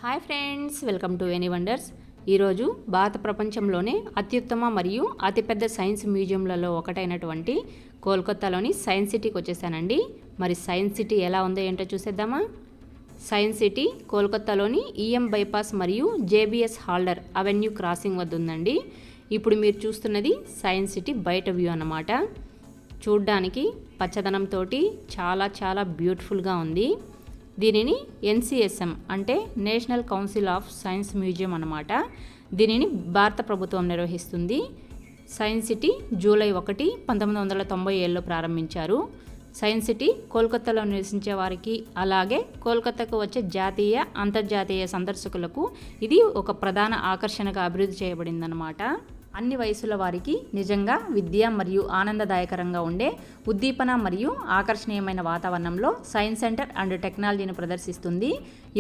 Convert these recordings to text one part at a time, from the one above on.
Hi friends, welcome to Veni wonders. ఈరోజు భారత ప్రపంచంలోనే అత్యుత్తమ మరియు అతిపెద్ద సైన్స్ మ్యూజియంలలో ఒకటైనటువంటి కోల్కతాలోని సైన్స్ సిటీకి వచ్చేసానండి. మరి సైన్స్ సిటీ ఎలా ఉందో ఏంటో చూసేద్దామా. సైన్స్ సిటీ కోల్కతాలోని ఈఎం బైపాస్ మరియు జేబీఎస్ హాల్డర్ అవెన్యూ క్రాసింగ్ వద్ద ఉందండి. ఇప్పుడు మీరు చూస్తున్నది సైన్స్ సిటీ బయట వ్యూ అన్నమాట. చూడ్డానికి పచ్చదనంతో చాలా బ్యూటిఫుల్గా ఉంది. దీనిని ఎన్సిఎస్ఎం అంటే national council of science museum అన్నమాట. దీనిని భారత ప్రభుత్వం నిర్వహిస్తుంది. సైన్స్ సిటీ జూలై 1, 1997లో ప్రారంభించారు. సైన్స్ సిటీ కోల్కతాలో నివసించే వారికి, అలాగే కోల్కతాకు వచ్చే జాతీయ అంతర్జాతీయ సందర్శకులకు ఇది ఒక ప్రధాన ఆకర్షణగా అభివృద్ధి చేయబడిందన్నమాట. అన్ని వయసుల వారికి నిజంగా విద్య మరియు ఆనందదాయకరంగా ఉండే ఉద్దీపన మరియు ఆకర్షణీయమైన వాతావరణంలో సైన్స్ సెంటర్ అండ్ టెక్నాలజీని ప్రదర్శిస్తుంది.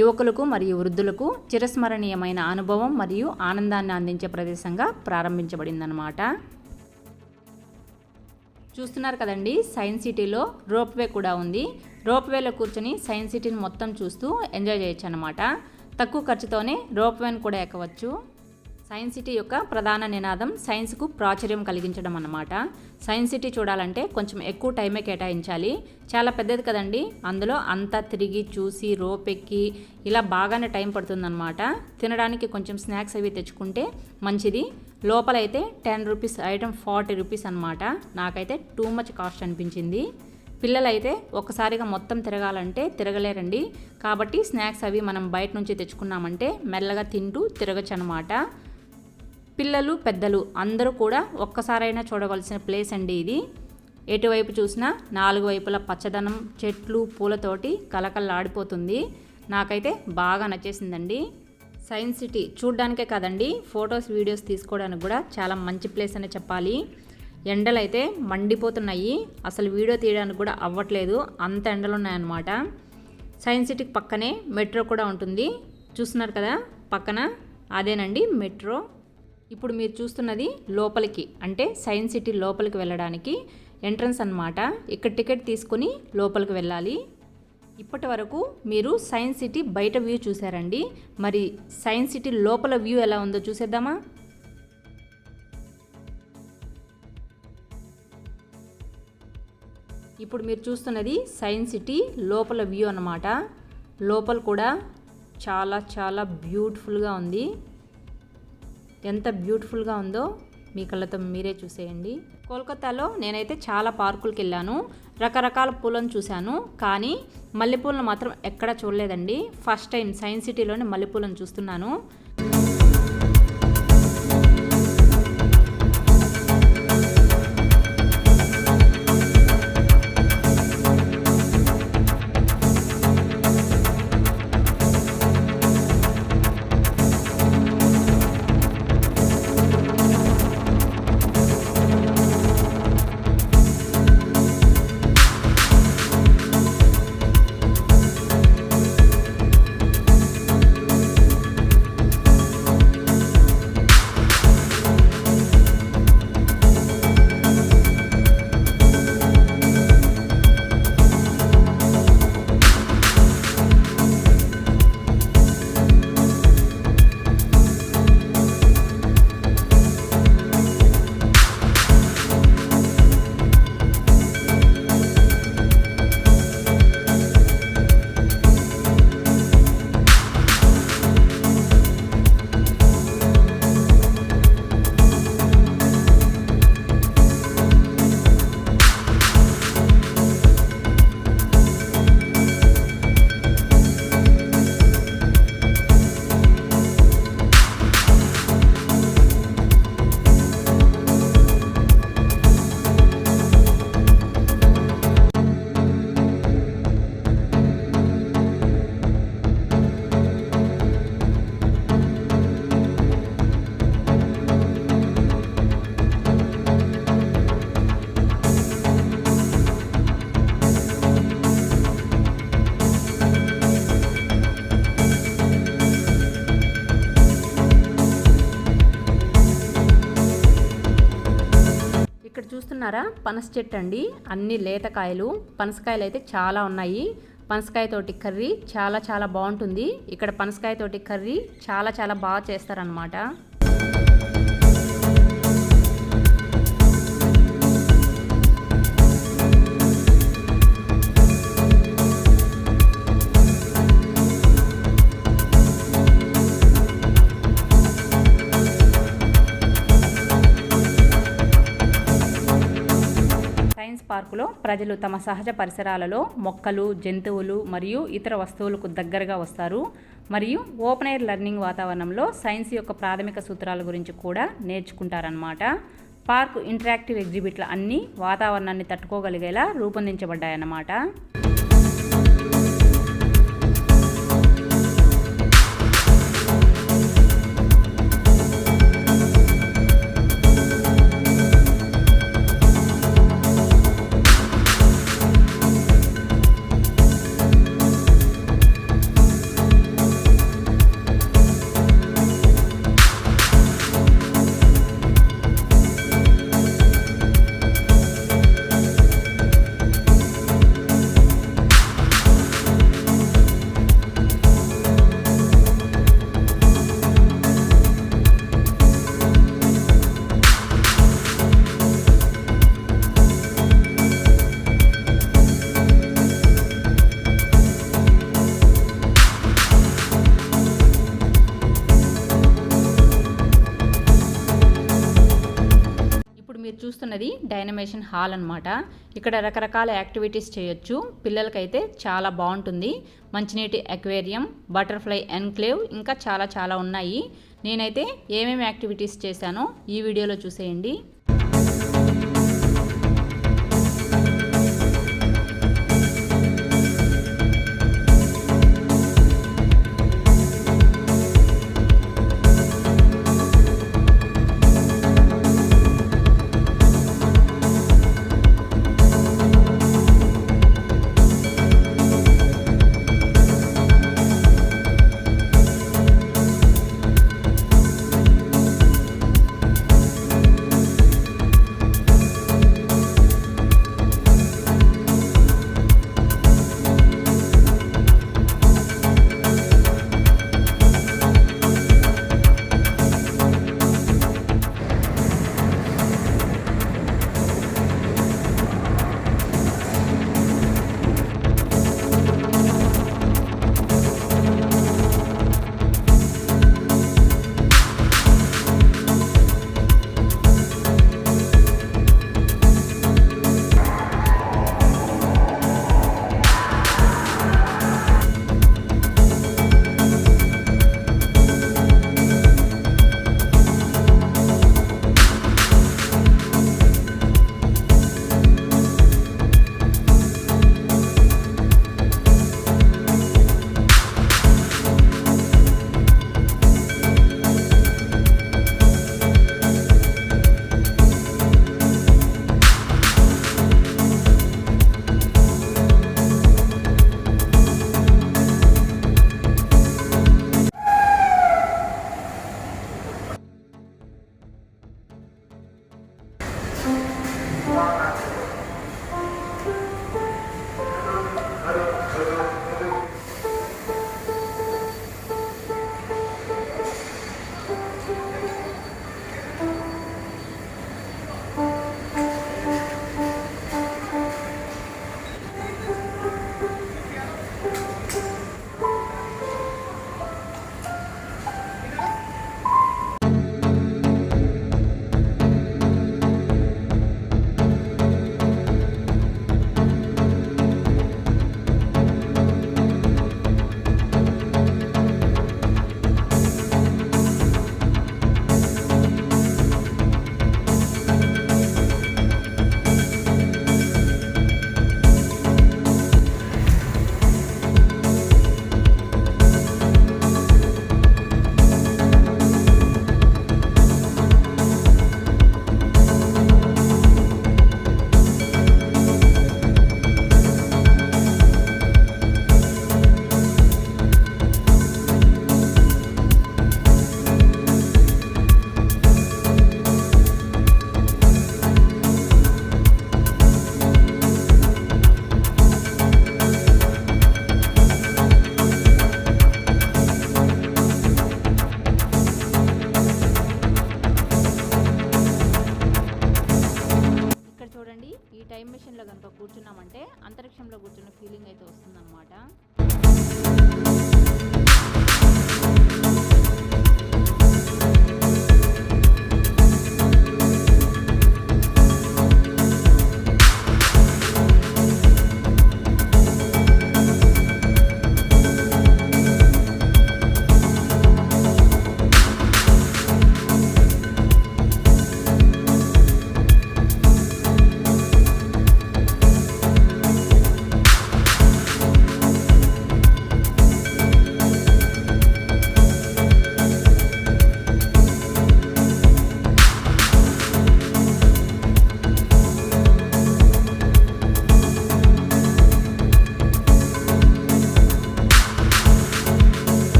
యువకులకు మరియు వృద్ధులకు చిరస్మరణీయమైన అనుభవం మరియు ఆనందాన్ని అందించే ప్రదేశంగా ప్రారంభించబడిందన్నమాట. చూస్తున్నారు కదండి, సైన్స్ సిటీలో రోప్వే కూడా ఉంది. రోప్వేలో కూర్చొని సైన్స్ సిటీని మొత్తం చూస్తూ ఎంజాయ్ చేయొచ్చు అన్నమాట. తక్కువ ఖర్చుతోనే రోప్వేని కూడా ఎక్కవచ్చు. సైన్స్ సిటీ యొక్క ప్రధాన నినాదం సైన్స్కు ప్రాచుర్యం కలిగించడం అన్నమాట. సైన్స్ సిటీ చూడాలంటే కొంచెం ఎక్కువ టైమే కేటాయించాలి. చాలా పెద్దది కదండి, అందులో అంతా తిరిగి చూసి రోప్ ఎక్కి ఇలా బాగానే టైం పడుతుందన్నమాట. తినడానికి కొంచెం స్నాక్స్ అవి తెచ్చుకుంటే మంచిది. లోపలైతే 10 రూపీస్ ఐటమ్ 40 రూపీస్ అనమాట. నాకైతే టూ మచ్ కాస్ట్ అనిపించింది. పిల్లలైతే ఒక్కసారిగా మొత్తం తిరగాలంటే తిరగలేరండి. కాబట్టి స్నాక్స్ అవి మనం బయట నుంచి తెచ్చుకున్నామంటే మెల్లగా తింటూ తిరగచ్చు అనమాట. పిల్లలు పెద్దలు అందరూ కూడా ఒక్కసారైనా చూడవలసిన ప్లేస్ అండి ఇది. ఎటువైపు చూసినా 4 వైపుల పచ్చదనం, చెట్లు, పూలతోటి కలకల్లాడిపోతుంది. నాకైతే బాగా నచ్చేసిందండి. సైన్స్ సిటీ చూడ్డానికే కాదండి, ఫొటోస్ వీడియోస్ తీసుకోవడానికి కూడా చాలా మంచి ప్లేస్ అనే చెప్పాలి. ఎండలు అయితే మండిపోతున్నాయి, అసలు వీడియో తీయడానికి కూడా అవ్వట్లేదు, అంత ఎండలు ఉన్నాయన్నమాట. సైన్స్ సిటీకి పక్కనే మెట్రో కూడా ఉంటుంది. చూస్తున్నారు కదా పక్కన, అదేనండి మెట్రో. ఇప్పుడు మీరు చూస్తున్నది లోపలికి, అంటే సైన్స్ సిటీ లోపలికి వెళ్ళడానికి ఎంట్రన్స్ అన్నమాట. ఇక్కడ టికెట్ తీసుకుని లోపలికి వెళ్ళాలి. ఇప్పటి వరకు మీరు సైన్స్ సిటీ బయట వ్యూ చూసారండి. మరి సైన్స్ సిటీ లోపల వ్యూ ఎలా ఉందో చూసేద్దామా. ఇప్పుడు మీరు చూస్తున్నది సైన్స్ సిటీ లోపల వ్యూ అన్నమాట. లోపల కూడా చాలా బ్యూటిఫుల్గా ఉంది. ఎంత బ్యూటిఫుల్గా ఉందో మీ కళ్ళతో మీరే చూసేయండి. కోల్కతాలో నేనైతే చాలా పార్కులకు వెళ్ళాను, రకరకాల పూలను చూశాను, కానీ మల్లెపూలను మాత్రం ఎక్కడా చూడలేదండి. ఫస్ట్ టైం సైన్స్ సిటీలోనే మల్లెపూలను చూస్తున్నాను. చూస్తున్నారా, పనస చెట్టు అండి. అన్ని లేతకాయలు, పనసకాయలు అయితే చాలా ఉన్నాయి. పనసకాయతోటి కర్రీ చాలా చాలా బాగుంటుంది. ఇక్కడ పనసకాయతోటి కర్రీ చాలా చాలా బాగా చేస్తారనమాట. పార్కులో ప్రజలు తమ సహజ పరిసరాలలో మొక్కలు, జంతువులు మరియు ఇతర వస్తువులకు దగ్గరగా వస్తారు. మరియు ఓపెన్ ఎయిర్ లెర్నింగ్ వాతావరణంలో సైన్స్ యొక్క ప్రాథమిక సూత్రాల గురించి కూడా నేర్చుకుంటారన్నమాట. పార్కు ఇంటరాక్టివ్ ఎగ్జిబిట్లు అన్నీ వాతావరణాన్ని తట్టుకోగలిగేలా రూపొందించబడ్డాయన్నమాట. మీరు చూస్తున్నది డైనమేషన్ హాల్ అన్నమాట. ఇక్కడ రకరకాల యాక్టివిటీస్ చేయొచ్చు. పిల్లలకైతే చాలా బాగుంటుంది. మంచినీటి అక్వేరియం, బటర్ఫ్లై ఎన్క్లేవ్, ఇంకా చాలా చాలా ఉన్నాయి. నేనైతే ఏమేమి యాక్టివిటీస్ చేశానో ఈ వీడియోలో చూసేయండి.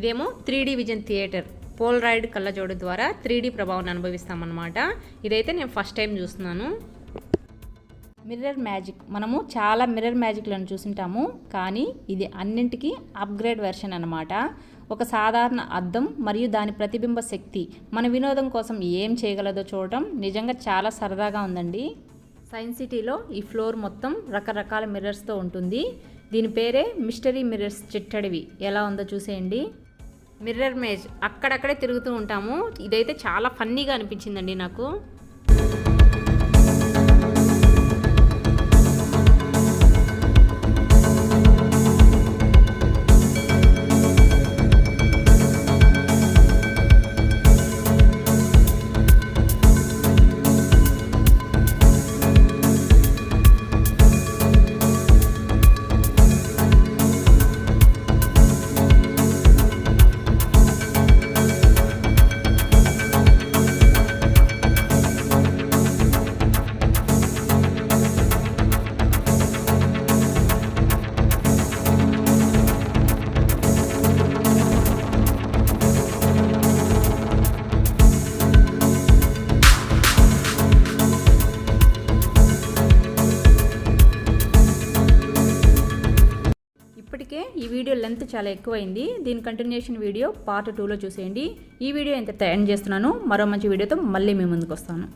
ఇదేమో 3D విజన్ థియేటర్ పోలరాయిడ్ కళ్ళజోడు ద్వారా 3D ప్రభావాన్ని అనుభవిస్తామన్నమాట. ఇదైతే నేను ఫస్ట్ టైం చూస్తున్నాను. మిర్రర్ మ్యాజిక్, మనము చాలా మిర్రర్ మ్యాజిక్లను చూసింటాము, కానీ ఇది అన్నింటికీ అప్గ్రేడ్ వెర్షన్ అన్నమాట. ఒక సాధారణ అద్దం మరియు దాని ప్రతిబింబ శక్తి మన వినోదం కోసం ఏం చేయగలదో చూడటం నిజంగా చాలా సరదాగా ఉందండి. సైన్స్ సిటీలో ఈ ఫ్లోర్ మొత్తం రకరకాల మిర్రర్స్తో ఉంటుంది. దీని పేరే మిస్టరీ మిర్రర్స్ చిట్టడివి. ఎలా ఉందో చూసేయండి. మిర్రర్ మేజ్ అక్కడక్కడే తిరుగుతూ ఉంటాము. ఇదైతే చాలా ఫన్నీగా అనిపించిందండి నాకు. ఈ వీడియో లెంత్ చాలా ఎక్కువైంది. దీని కంటిన్యూషన్ వీడియో పార్ట్ 2లో చూసేయండి. ఈ వీడియో ఎంత ఎండ్ చేస్తున్నాను. మరో మంచి వీడియోతో మళ్ళీ మీ ముందుకు వస్తాను.